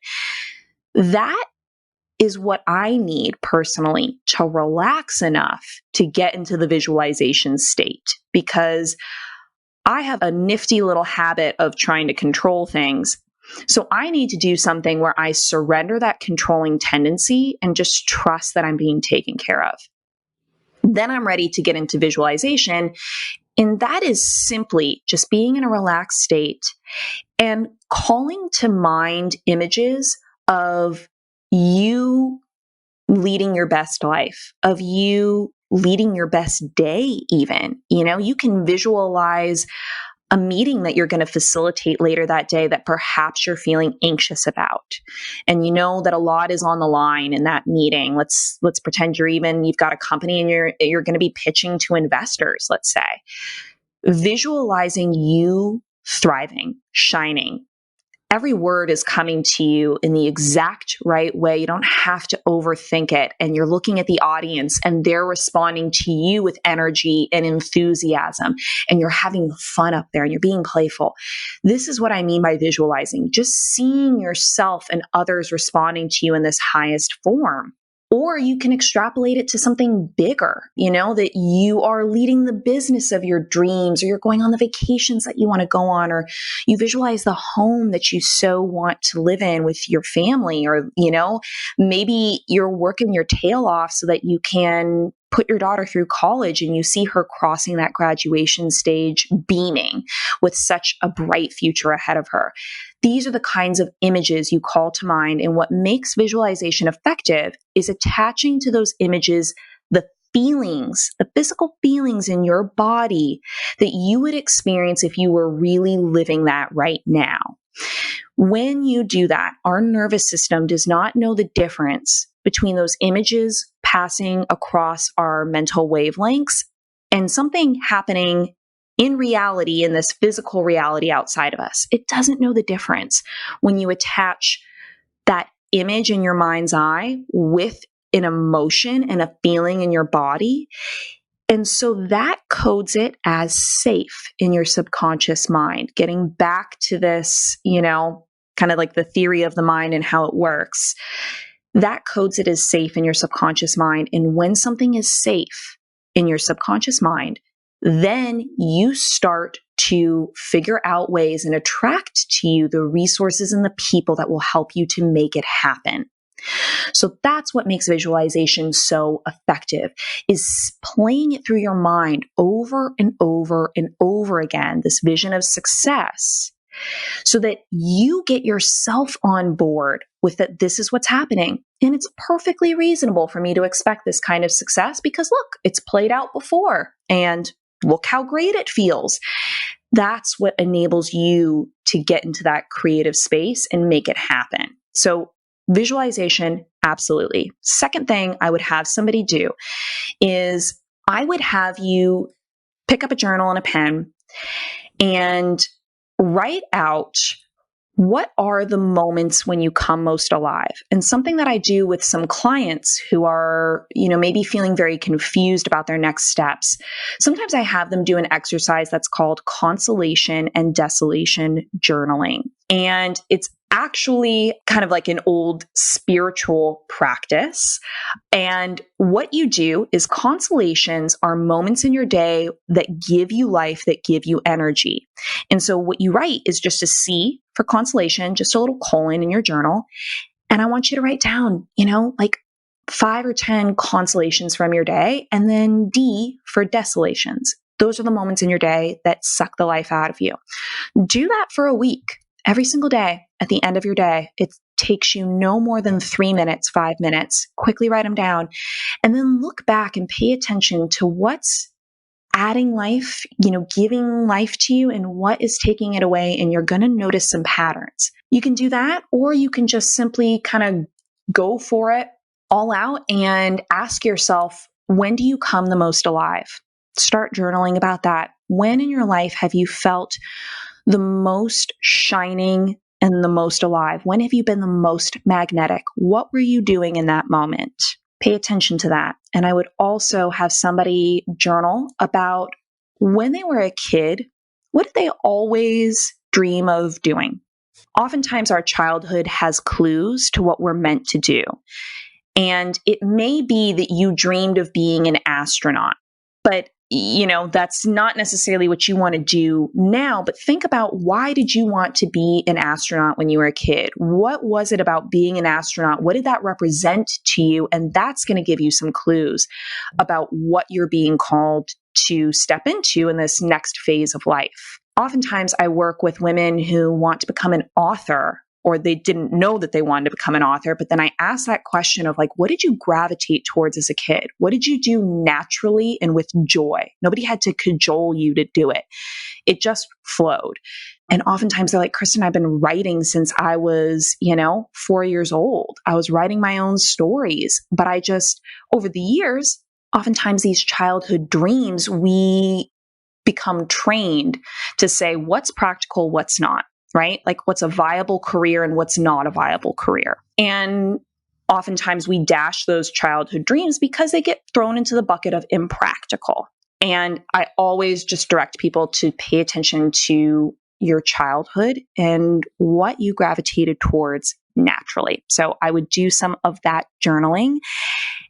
Speaker 2: That is what I need personally to relax enough to get into the visualization state, because I have a nifty little habit of trying to control things. So I need to do something where I surrender that controlling tendency and just trust that I'm being taken care of. Then I'm ready to get into visualization. And that is simply just being in a relaxed state and calling to mind images of you leading your best life, of you leading your best day even. You can visualize a meeting that you're going to facilitate later that day that perhaps you're feeling anxious about. And you know that a lot is on the line in that meeting. Let's pretend you've got a company and you're going to be pitching to investors, let's say. Visualizing you thriving, shining. Every word is coming to you in the exact right way. You don't have to overthink it. And you're looking at the audience and they're responding to you with energy and enthusiasm. And you're having fun up there and you're being playful. This is what I mean by visualizing. Just seeing yourself and others responding to you in this highest form. Or you can extrapolate it to something bigger, that you are leading the business of your dreams, or you're going on the vacations that you want to go on, or you visualize the home that you so want to live in with your family, or, maybe you're working your tail off so that you can put your daughter through college and you see her crossing that graduation stage beaming with such a bright future ahead of her. These are the kinds of images you call to mind. And what makes visualization effective is attaching to those images the feelings, the physical feelings in your body that you would experience if you were really living that right now. When you do that, our nervous system does not know the difference between those images passing across our mental wavelengths and something happening in reality, in this physical reality outside of us. It doesn't know the difference when you attach that image in your mind's eye with an emotion and a feeling in your body. And so that codes it as safe in your subconscious mind. Getting back to this, kind of like the theory of the mind and how it works, that codes it as safe in your subconscious mind. And when something is safe in your subconscious mind, then you start to figure out ways and attract to you the resources and the people that will help you to make it happen. So that's what makes visualization so effective, is playing it through your mind over and over and over again, this vision of success, so that you get yourself on board with that this is what's happening. And it's perfectly reasonable for me to expect this kind of success because look, it's played out before and look how great it feels. That's what enables you to get into that creative space and make it happen. So visualization, absolutely. Second thing I would have somebody do is I would have you pick up a journal and a pen and write out what are the moments when you come most alive. And something that I do with some clients who are, maybe feeling very confused about their next steps. Sometimes I have them do an exercise that's called consolation and desolation journaling. And it's actually kind of like an old spiritual practice. And what you do is consolations are moments in your day that give you life, that give you energy. And so what you write is just a C for consolation, just a little colon in your journal. And I want you to write down, like 5 or 10 consolations from your day, and then D for desolations. Those are the moments in your day that suck the life out of you. Do that for a week. Every single day, at the end of your day, it takes you no more than 3 minutes, 5 minutes. Quickly write them down. And then look back and pay attention to what's adding life, giving life to you, and what is taking it away. And you're going to notice some patterns. You can do that, or you can just simply kind of go for it all out and ask yourself, when do you come the most alive? Start journaling about that. When in your life have you felt the most shining and the most alive? When have you been the most magnetic? What were you doing in that moment? Pay attention to that. And I would also have somebody journal about when they were a kid, what did they always dream of doing? Oftentimes our childhood has clues to what we're meant to do. And it may be that you dreamed of being an astronaut, but that's not necessarily what you want to do now, but think about, why did you want to be an astronaut when you were a kid? What was it about being an astronaut? What did that represent to you? And that's going to give you some clues about what you're being called to step into in this next phase of life. Oftentimes I work with women who want to become an author, or they didn't know that they wanted to become an author. But then I asked that question of like, what did you gravitate towards as a kid? What did you do naturally and with joy? Nobody had to cajole you to do it. It just flowed. And oftentimes they're like, Kristin, I've been writing since I was, 4 years old. I was writing my own stories, but I just, over the years, oftentimes these childhood dreams, we become trained to say what's practical, what's not. Right? Like what's a viable career and what's not a viable career. And oftentimes we dash those childhood dreams because they get thrown into the bucket of impractical. And I always just direct people to pay attention to your childhood and what you gravitated towards naturally. So I would do some of that journaling.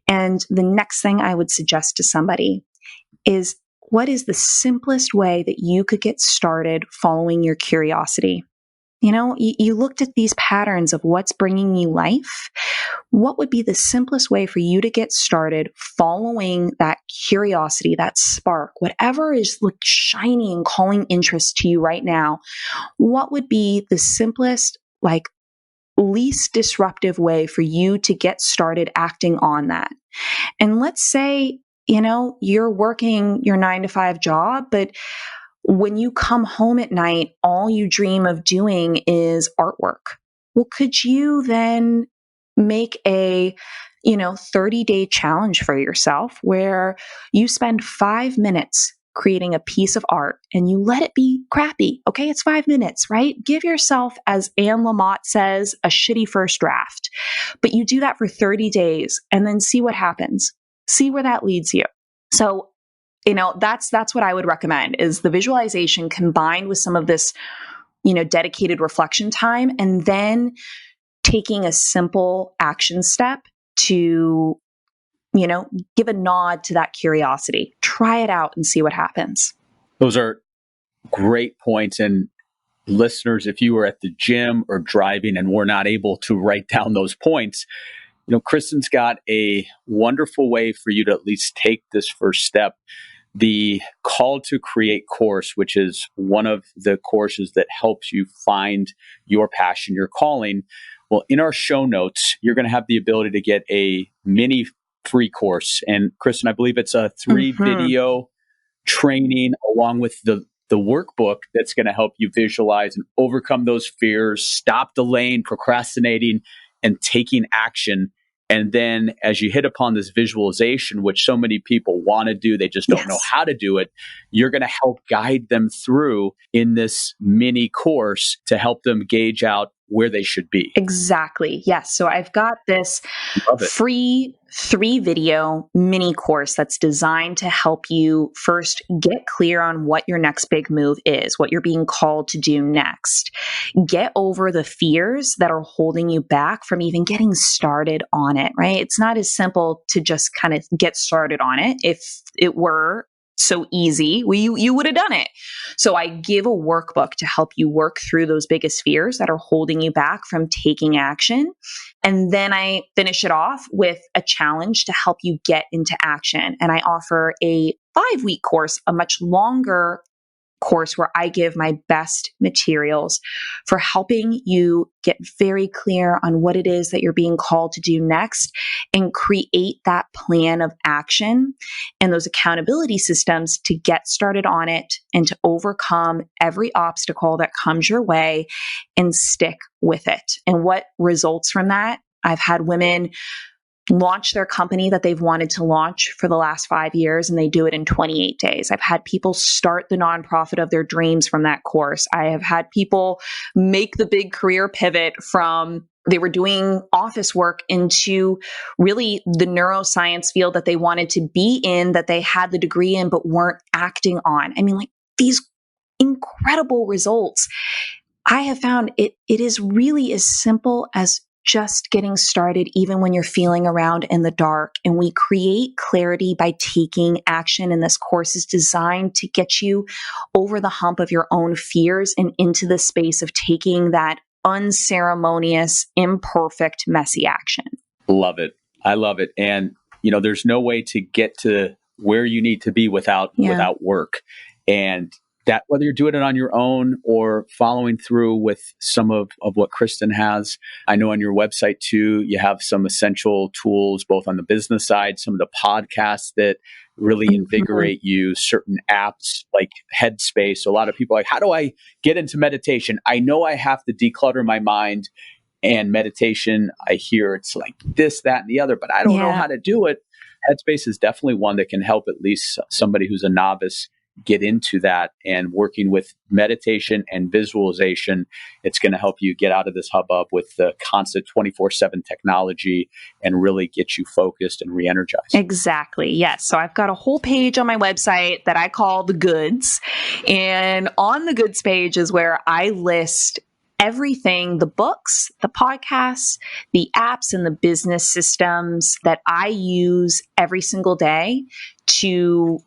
Speaker 2: And the next thing I would suggest to somebody is, what is the simplest way that you could get started following your curiosity? You looked at these patterns of what's bringing you life. What would be the simplest way for you to get started following that curiosity, that spark, whatever is shiny and calling interest to you right now? What would be the simplest, least disruptive way for you to get started acting on that? And let's say, you're working your 9-to-5 job, but when you come home at night, all you dream of doing is artwork. Well, could you then make a, 30-day challenge for yourself where you spend 5 minutes creating a piece of art and you let it be crappy? Okay, it's 5 minutes, right? Give yourself, as Anne Lamott says, a shitty first draft. But you do that for 30 days and then see what happens. See where that leads you. So that's what I would recommend is the visualization combined with some of this, dedicated reflection time, and then taking a simple action step to, give a nod to that curiosity. Try it out and see what happens.
Speaker 1: Those are great points. And listeners, if you were at the gym or driving and were not able to write down those points, Kristin's got a wonderful way for you to at least take this first step. The Call to Create course, which is one of the courses that helps you find your passion, your calling. Well, in our show notes, you're going to have the ability to get a mini free course. And Kristin, I believe it's a 3-video training along with the workbook that's going to help you visualize and overcome those fears, stop delaying, procrastinating, and taking action. And then as you hit upon this visualization, which so many people want to do, they just don't know how to do it, you're going to help guide them through in this mini course to help them gauge out where they should be.
Speaker 2: Exactly. Yes. So I've got this free 3-video mini course that's designed to help you first get clear on what your next big move is, what you're being called to do next. Get over the fears that are holding you back from even getting started on it, right? It's not as simple to just kind of get started on it. If it were so easy, you would have done it. So I give a workbook to help you work through those biggest fears that are holding you back from taking action. And then I finish it off with a challenge to help you get into action. And I offer a 5-week course, a much longer course where I give my best materials for helping you get very clear on what it is that you're being called to do next and create that plan of action and those accountability systems to get started on it and to overcome every obstacle that comes your way and stick with it. And what results from that? I've had women launch their company that they've wanted to launch for the last 5 years, and they do it in 28 days. I've had people start the nonprofit of their dreams from that course. I have had people make the big career pivot from they were doing office work into really the neuroscience field that they wanted to be in, that they had the degree in, but weren't acting on. I mean, like these incredible results. I have found it is really as simple as just getting started, even when you're feeling around in the dark. And we create clarity by taking action. And this course is designed to get you over the hump of your own fears and into the space of taking that unceremonious, imperfect, messy action.
Speaker 1: Love it. I love it. And, there's no way to get to where you need to be without work. And that whether you're doing it on your own or following through with some of what Kristin has. I know on your website too, you have some essential tools, both on the business side, some of the podcasts that really invigorate you, certain apps like Headspace. So a lot of people are like, how do I get into meditation? I know I have to declutter my mind, and meditation, I hear it's like this, that, and the other, but I don't know how to do it. Headspace is definitely one that can help at least somebody who's a novice get into that, and working with meditation and visualization, it's going to help you get out of this hubbub with the constant 24/7 technology and really get you focused and re-energized.
Speaker 2: Exactly. Yes. So I've got a whole page on my website that I call the goods. And on the goods page is where I list everything, the books, the podcasts, the apps, and the business systems that I use every single day to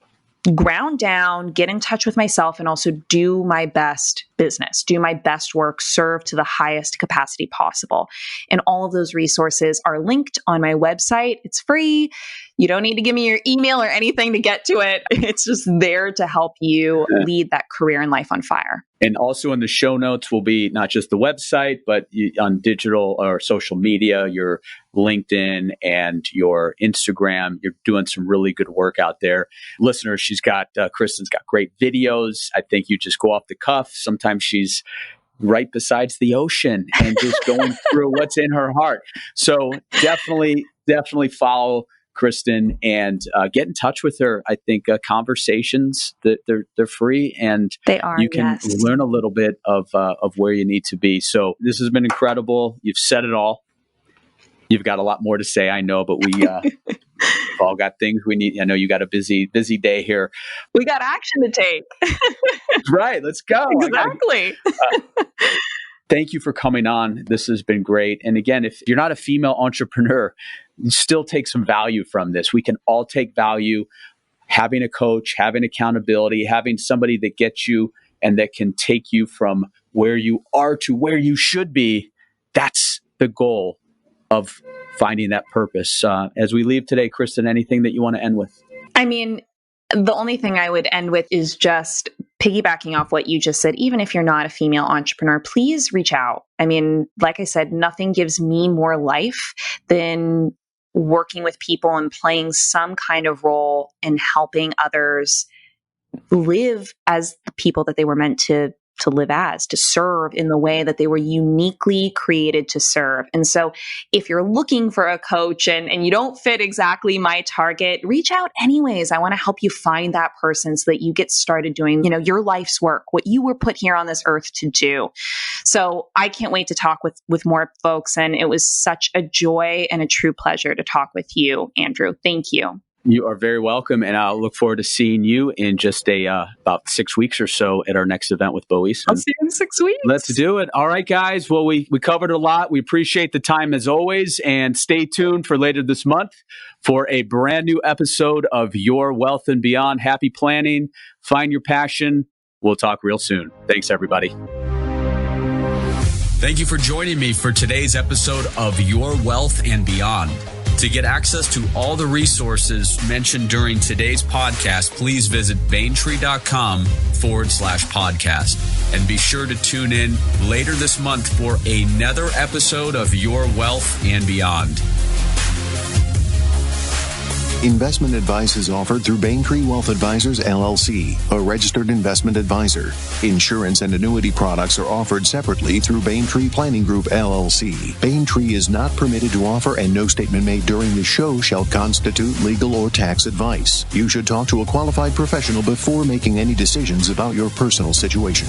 Speaker 2: ground down, get in touch with myself, and also do my best business, do my best work, serve to the highest capacity possible. And all of those resources are linked on my website. It's free. You don't need to give me your email or anything to get to it. It's just there to help you lead that career and life on fire.
Speaker 1: And also in the show notes will be not just the website, but on digital or social media, your LinkedIn and your Instagram. You're doing some really good work out there. Listeners, Kristin's got great videos. I think you just go off the cuff. Sometimes she's right besides the ocean and just going through what's in her heart. So definitely follow Kristin and get in touch with her. I think conversations that they're free, and
Speaker 2: they are.
Speaker 1: You can learn a little bit of where you need to be. So this has been incredible. You've said it all. You've got a lot more to say, I know, but we We've all got things we need. I know you got a busy day here.
Speaker 2: We got action to take.
Speaker 1: Right. Let's go.
Speaker 2: Exactly.
Speaker 1: Thank you for coming on. This has been great. And again, if you're not a female entrepreneur, you still take some value from this. We can all take value. Having a coach, having accountability, having somebody that gets you and that can take you from where you are to where you should be. That's the goal of finding that purpose. As we leave today, Kristin, anything that you want to end with?
Speaker 2: I mean, the only thing I would end with is just piggybacking off what you just said. Even if you're not a female entrepreneur, please reach out. I mean, like I said, nothing gives me more life than working with people and playing some kind of role in helping others live as the people that they were meant to live as, to serve in the way that they were uniquely created to serve. And so if you're looking for a coach and you don't fit exactly my target, reach out anyways. I want to help you find that person so that you get started doing, your life's work, what you were put here on this earth to do. So I can't wait to talk with more folks. And it was such a joy and a true pleasure to talk with you, Andrew. Thank you.
Speaker 1: You are very welcome, and I'll look forward to seeing you in just about 6 weeks or so at our next event with Boise.
Speaker 2: I'll see you in 6 weeks.
Speaker 1: Let's do it. All right, guys. Well, we covered a lot. We appreciate the time as always, and stay tuned for later this month for a brand new episode of Your Wealth and Beyond. Happy planning. Find your passion. We'll talk real soon. Thanks, everybody. Thank you for joining me for today's episode of Your Wealth and Beyond. To get access to all the resources mentioned during today's podcast, please visit Bayntree.com/podcast. And be sure to tune in later this month for another episode of Your Wealth and Beyond.
Speaker 3: Investment advice is offered through Bayntree Wealth Advisors, LLC, a registered investment advisor. Insurance and annuity products are offered separately through Bayntree Planning Group, LLC. Bayntree is not permitted to offer, and no statement made during the show shall constitute legal or tax advice. You should talk to a qualified professional before making any decisions about your personal situation.